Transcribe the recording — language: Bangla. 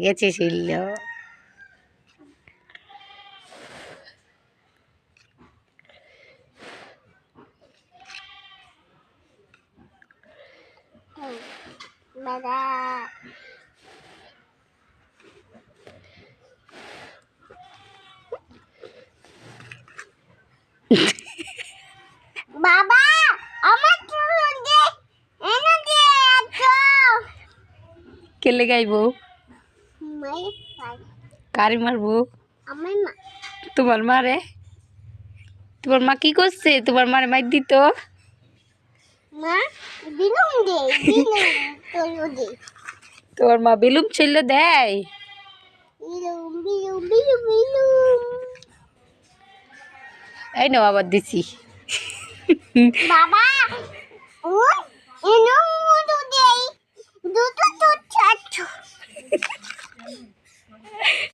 গেছে শিল্ল। বাবা বাবা আমার চুল দে এনে দে তো কেলে গাইবো? মাই কারি মারবো? আমার মা তোমার মারে? তোমার মা কি করছে? তোমার মারে মাইর দিত? মা বিলুম দে বিলুম তোলো দে তোমার মা বেলুম ছিল দেয়? বিলুম বিলুম বিলুম বিলুম এই নাও আবার দিছি। বাবা ও এনো দুধ দেই দুধ তো চাচ্ছ